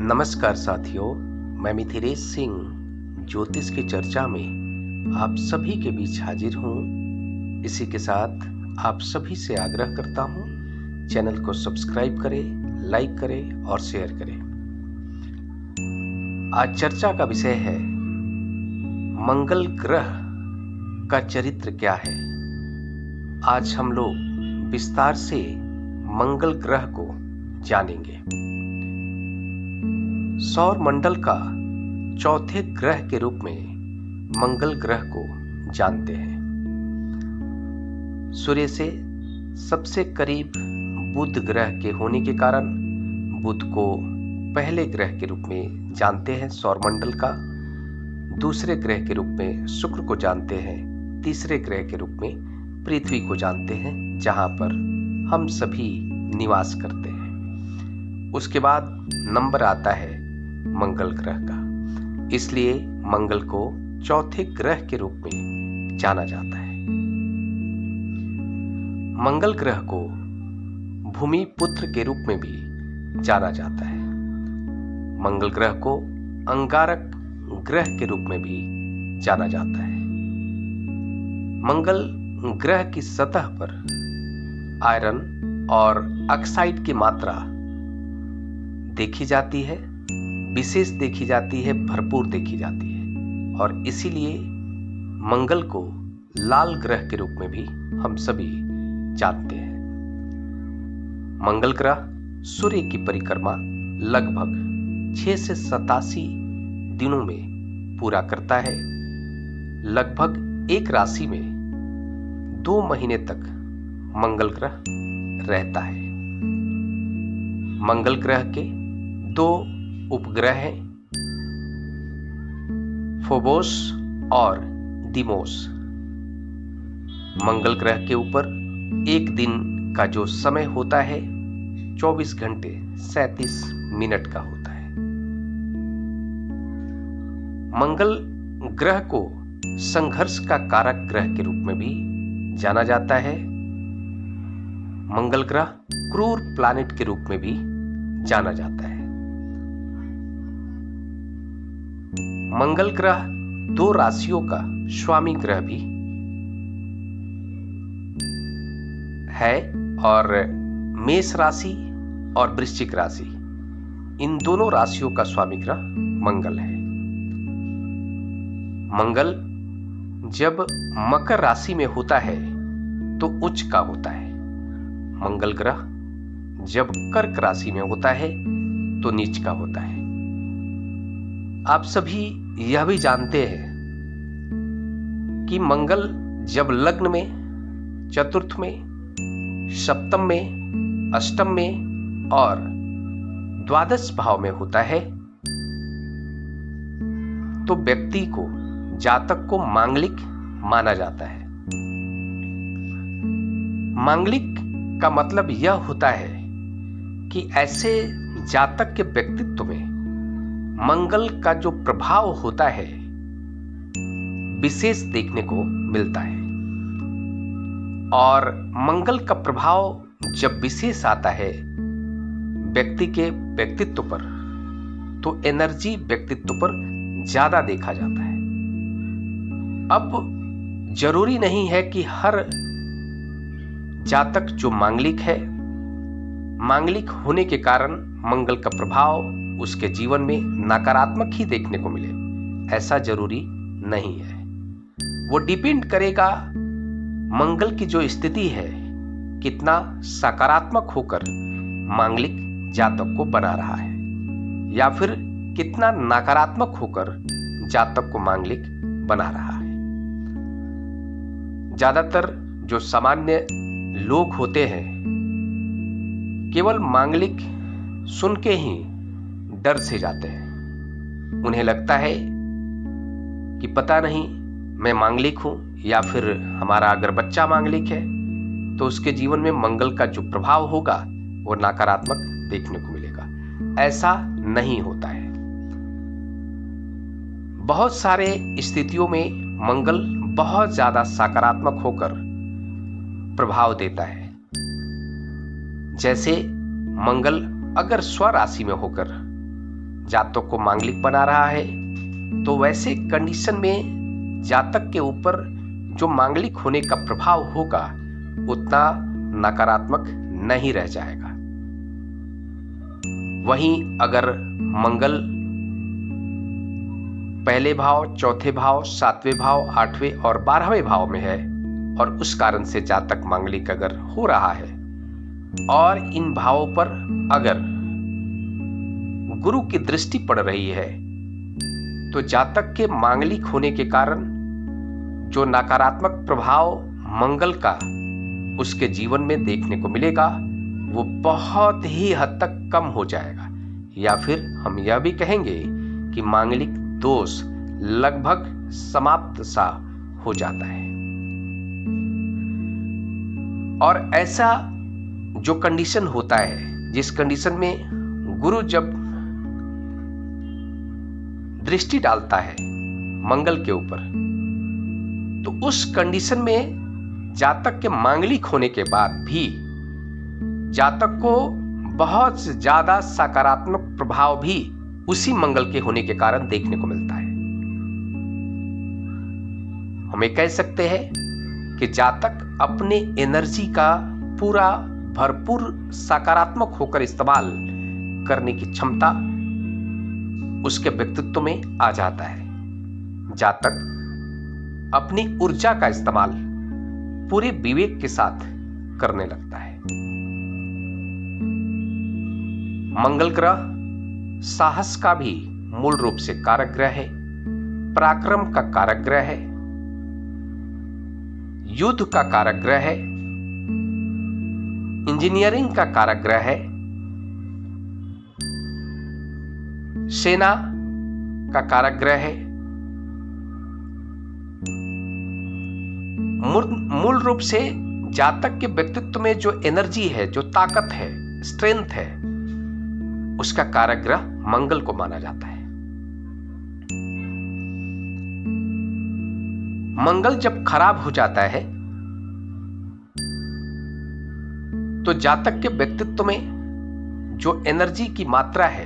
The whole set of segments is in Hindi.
नमस्कार साथियों, मैं मिथिलेश सिंह ज्योतिष की चर्चा में आप सभी के बीच हाजिर हूँ। इसी के साथ आप सभी से आग्रह करता हूँ, चैनल को सब्सक्राइब करें, लाइक करें और शेयर करें। आज चर्चा का विषय है मंगल ग्रह का चरित्र क्या है। आज हम लोग विस्तार से मंगल ग्रह को जानेंगे। सौर मंडल का चौथे ग्रह के रूप में मंगल ग्रह को जानते हैं। सूर्य से सबसे करीब बुध ग्रह के होने के कारण बुध को पहले ग्रह के रूप में जानते हैं सौर मंडल का। दूसरे ग्रह के रूप में शुक्र को जानते हैं। तीसरे ग्रह के रूप में पृथ्वी को जानते हैं, जहां पर हम सभी निवास करते हैं। उसके बाद नंबर आता है मंगल ग्रह का, इसलिए मंगल को चौथे ग्रह के रूप में जाना जाता है। मंगल ग्रह को भूमि पुत्र के रूप में भी जाना जाता है। मंगल ग्रह को अंगारक ग्रह के रूप में भी जाना जाता है। मंगल ग्रह की सतह पर आयरन और ऑक्साइड की मात्रा देखी जाती है, विशेष देखी जाती है, भरपूर देखी जाती है, और इसीलिए मंगल को लाल ग्रह के रूप में भी हम सभी जानते हैं। मंगल ग्रह सूर्य की परिक्रमा लगभग 6 से 87 दिनों में पूरा करता है। लगभग एक राशि में 2 महीने तक मंगल ग्रह रहता है। मंगल ग्रह के 2 उपग्रह हैं, फोबोस और डीमोस। मंगल ग्रह के ऊपर एक दिन का जो समय होता है 24 घंटे 37 मिनट का होता है। मंगल ग्रह को संघर्ष का कारक ग्रह के रूप में भी जाना जाता है। मंगल ग्रह क्रूर प्लैनेट के रूप में भी जाना जाता है। मंगल ग्रह 2 राशियों का स्वामी ग्रह भी है, और मेष राशि और वृश्चिक राशि, इन दोनों राशियों का स्वामी ग्रह मंगल है। मंगल जब मकर राशि में होता है तो उच्च का होता है। मंगल ग्रह जब कर्क राशि में होता है तो नीच का होता है। आप सभी यह भी जानते हैं कि मंगल जब लग्न में, चतुर्थ में, सप्तम में, अष्टम में और द्वादश भाव में होता है तो व्यक्ति को, जातक को मांगलिक माना जाता है। मांगलिक का मतलब यह होता है कि ऐसे जातक के व्यक्तित्व में मंगल का जो प्रभाव होता है विशेष देखने को मिलता है। और मंगल का प्रभाव जब विशेष आता है व्यक्ति के व्यक्तित्व पर, तो एनर्जी व्यक्तित्व पर ज्यादा देखा जाता है। अब जरूरी नहीं है कि हर जातक जो मांगलिक है, मांगलिक होने के कारण मंगल का प्रभाव उसके जीवन में नकारात्मक ही देखने को मिले, ऐसा जरूरी नहीं है। वो डिपेंड करेगा मंगल की जो स्थिति है कितना सकारात्मक होकर मांगलिक जातक को बना रहा है, या फिर कितना नकारात्मक होकर जातक को मांगलिक बना रहा है। ज्यादातर जो सामान्य लोग होते हैं केवल मांगलिक सुन के ही डर से जाते हैं। उन्हें लगता है कि पता नहीं मैं मांगलिक हूं, या फिर हमारा अगर बच्चा मांगलिक है तो उसके जीवन में मंगल का जो प्रभाव होगा वो नकारात्मक देखने को मिलेगा। ऐसा नहीं होता है। बहुत सारे स्थितियों में मंगल बहुत ज्यादा सकारात्मक होकर प्रभाव देता है। जैसे मंगल अगर स्वराशि में होकर जातक को मांगलिक बना रहा है, तो वैसे कंडीशन में जातक के ऊपर जो मांगलिक होने का प्रभाव होगा उतना नकारात्मक नहीं रह जाएगा। वहीं अगर मंगल पहले भाव, चौथे भाव, सातवें भाव, आठवें और 12वें भाव में है और उस कारण से जातक मांगलिक अगर हो रहा है और इन भावों पर अगर गुरु की दृष्टि पड़ रही है, तो जातक के मांगलिक होने के कारण जो नकारात्मक प्रभाव मंगल का उसके जीवन में देखने को मिलेगा वो बहुत ही हद तक कम हो जाएगा, या फिर हम यह भी कहेंगे कि मांगलिक दोष लगभग समाप्त सा हो जाता है। और ऐसा जो कंडीशन होता है, जिस कंडीशन में गुरु जब दृष्टि डालता है मंगल के ऊपर, तो उस कंडीशन में जातक के मांगलिक होने के बाद भी जातक को बहुत ज्यादा सकारात्मक प्रभाव भी उसी मंगल के होने के कारण देखने को मिलता है। हमें कह सकते हैं कि जातक अपने एनर्जी का पूरा भरपूर सकारात्मक होकर इस्तेमाल करने की क्षमता उसके व्यक्तित्व में आ जाता है। जातक अपनी ऊर्जा का इस्तेमाल पूरे विवेक के साथ करने लगता है। मंगल ग्रह साहस का भी मूल रूप से कारक ग्रह है, पराक्रम का कारक ग्रह है, युद्ध का कारक ग्रह है, इंजीनियरिंग का कारक ग्रह है, सेना का कारक ग्रह है। मूल रूप से जातक के व्यक्तित्व में जो एनर्जी है, जो ताकत है, स्ट्रेंथ है, उसका कारक ग्रह मंगल को माना जाता है। मंगल जब खराब हो जाता है तो जातक के व्यक्तित्व में जो एनर्जी की मात्रा है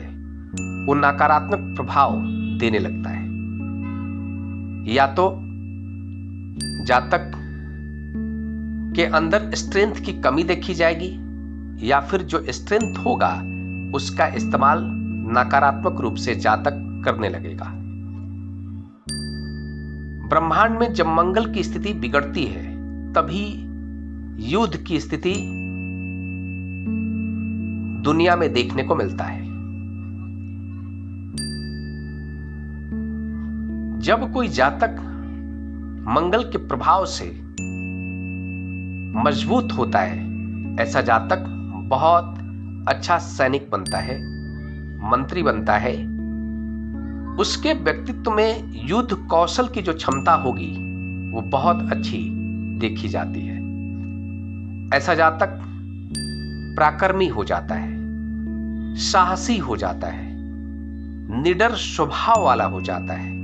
वो नकारात्मक प्रभाव देने लगता है। या तो जातक के अंदर स्ट्रेंथ की कमी देखी जाएगी, या फिर जो स्ट्रेंथ होगा उसका इस्तेमाल नकारात्मक रूप से जातक करने लगेगा। ब्रह्मांड में जब मंगल की स्थिति बिगड़ती है तभी युद्ध की स्थिति दुनिया में देखने को मिलता है। जब कोई जातक मंगल के प्रभाव से मजबूत होता है, ऐसा जातक बहुत अच्छा सैनिक बनता है, मंत्री बनता है। उसके व्यक्तित्व में युद्ध कौशल की जो क्षमता होगी वो बहुत अच्छी देखी जाती है। ऐसा जातक पराक्रमी हो जाता है, साहसी हो जाता है, निडर स्वभाव वाला हो जाता है।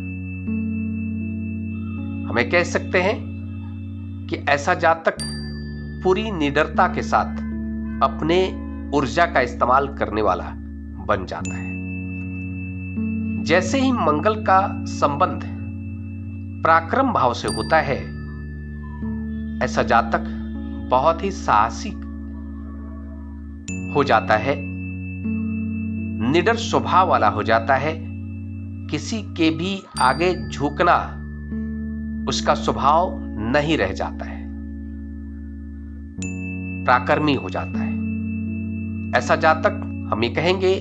हमें कह सकते हैं कि ऐसा जातक पूरी निडरता के साथ अपने ऊर्जा का इस्तेमाल करने वाला बन जाता है। जैसे ही मंगल का संबंध पराक्रम भाव से होता है, ऐसा जातक बहुत ही साहसी हो जाता है, निडर स्वभाव वाला हो जाता है। किसी के भी आगे झुकना उसका स्वभाव नहीं रह जाता है, पराक्रमी हो जाता है। ऐसा जातक हम ये कहेंगे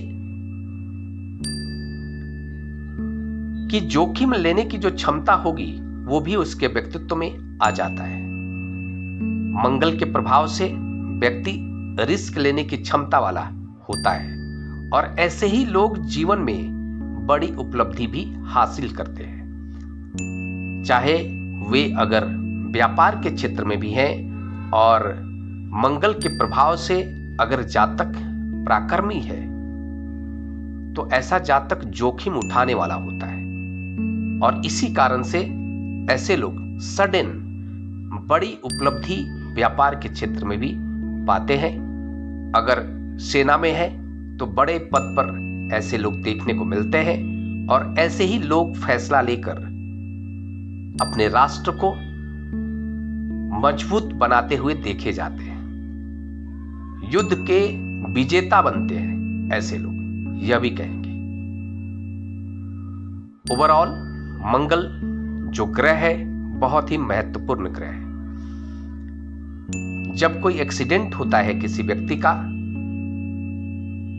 कि जोखिम लेने की जो क्षमता होगी वो भी उसके व्यक्तित्व में आ जाता है। मंगल के प्रभाव से व्यक्ति रिस्क लेने की क्षमता वाला होता है और ऐसे ही लोग जीवन में बड़ी उपलब्धि भी हासिल करते हैं, चाहे वे अगर व्यापार के क्षेत्र में भी हैं। और मंगल के प्रभाव से अगर जातक पराक्रमी है तो ऐसा जातक जोखिम उठाने वाला होता है और इसी कारण से ऐसे लोग सडन बड़ी उपलब्धि व्यापार के क्षेत्र में भी पाते हैं। अगर सेना में है तो बड़े पद पर ऐसे लोग देखने को मिलते हैं और ऐसे ही लोग फैसला लेकर अपने राष्ट्र को मजबूत बनाते हुए देखे जाते हैं। युद्ध के विजेता बनते हैं ऐसे लोग, यह भी कहेंगे। ओवरऑल मंगल जो ग्रह है बहुत ही महत्वपूर्ण ग्रह है। जब कोई एक्सीडेंट होता है किसी व्यक्ति का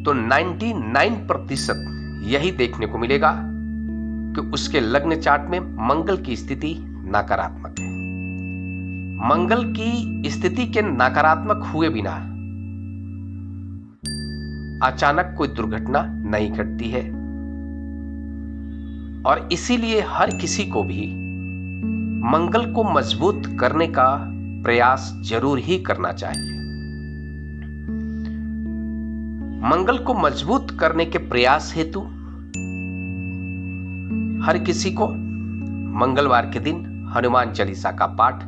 तो 99% यही देखने को मिलेगा कि उसके लग्न चार्ट में मंगल की स्थिति नकारात्मक है। मंगल की स्थिति के नकारात्मक हुए बिना अचानक कोई दुर्घटना नहीं घटती है और इसीलिए हर किसी को भी मंगल को मजबूत करने का प्रयास जरूर ही करना चाहिए। मंगल को मजबूत करने के प्रयास हेतु हर किसी को मंगलवार के दिन हनुमान चालीसा का पाठ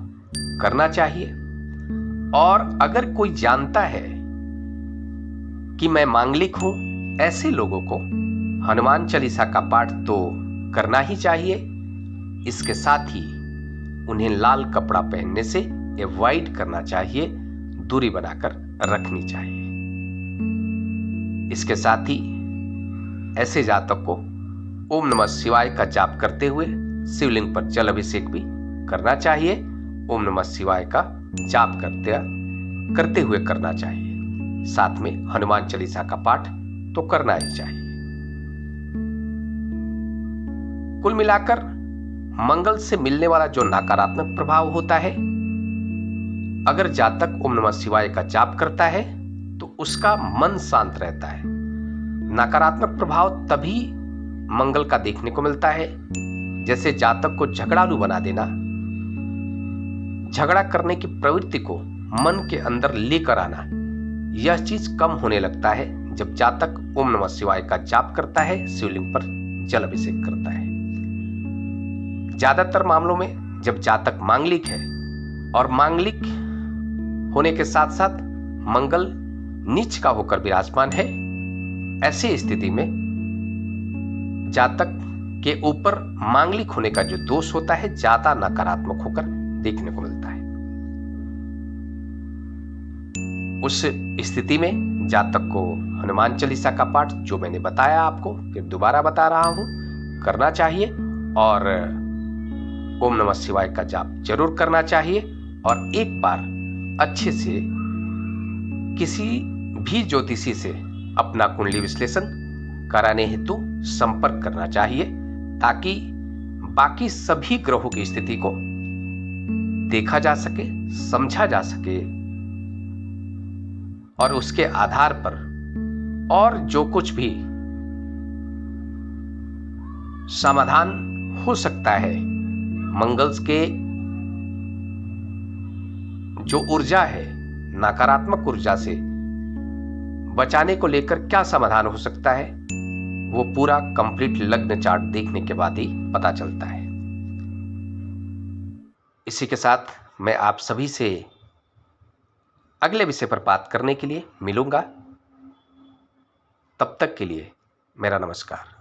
करना चाहिए। और अगर कोई जानता है कि मैं मांगलिक हूं, ऐसे लोगों को हनुमान चालीसा का पाठ तो करना ही चाहिए। इसके साथ ही उन्हें लाल कपड़ा पहनने से अवॉइड करना चाहिए, दूरी बनाकर रखनी चाहिए। इसके साथ ही ऐसे जातक को ओम नमः शिवाय का जाप करते हुए शिवलिंग पर जल अभिषेक भी करना चाहिए। ओम नमः शिवाय का जाप करते हुए करना चाहिए। साथ में हनुमान चालीसा का पाठ तो करना ही चाहिए। कुल मिलाकर मंगल से मिलने वाला जो नकारात्मक प्रभाव होता है, अगर जातक ओम नमः शिवाय का जाप करता है तो उसका मन शांत रहता है। नकारात्मक प्रभाव तभी मंगल का देखने को मिलता है जैसे जातक को झगड़ालू बना देना, झगड़ा करने की प्रवृत्ति को मन के अंदर लेकर आना। यह चीज कम होने लगता है जब जातक ओम नमः शिवाय का जाप करता है, शिवलिंग पर जल अभिषेक करता है। ज्यादातर मामलों में जब जातक मांगलिक है और मांगलिक होने के साथ साथ मंगल नीच का होकर विराजमान है, ऐसी स्थिति में जातक के ऊपर मांगलिक होने का जो दोष होता है ज्यादा नकारात्मक होकर देखने को मिलता है। उस स्थिति में जातक को हनुमान चालीसा का पाठ, जो मैंने बताया आपको फिर दोबारा बता रहा हूं, करना चाहिए और ओम नमः शिवाय का जाप जरूर करना चाहिए। और एक बार अच्छे से किसी भी ज्योतिषी से अपना कुंडली विश्लेषण कराने हेतु संपर्क करना चाहिए, ताकि बाकी सभी ग्रहों की स्थिति को देखा जा सके, समझा जा सके और उसके आधार पर और जो कुछ भी समाधान हो सकता है, मंगल के जो ऊर्जा है, नकारात्मक ऊर्जा से बचाने को लेकर क्या समाधान हो सकता है, वो पूरा कंप्लीट लग्न चार्ट देखने के बाद ही पता चलता है। इसी के साथ मैं आप सभी से अगले विषय पर बात करने के लिए मिलूंगा। तब तक के लिए मेरा नमस्कार।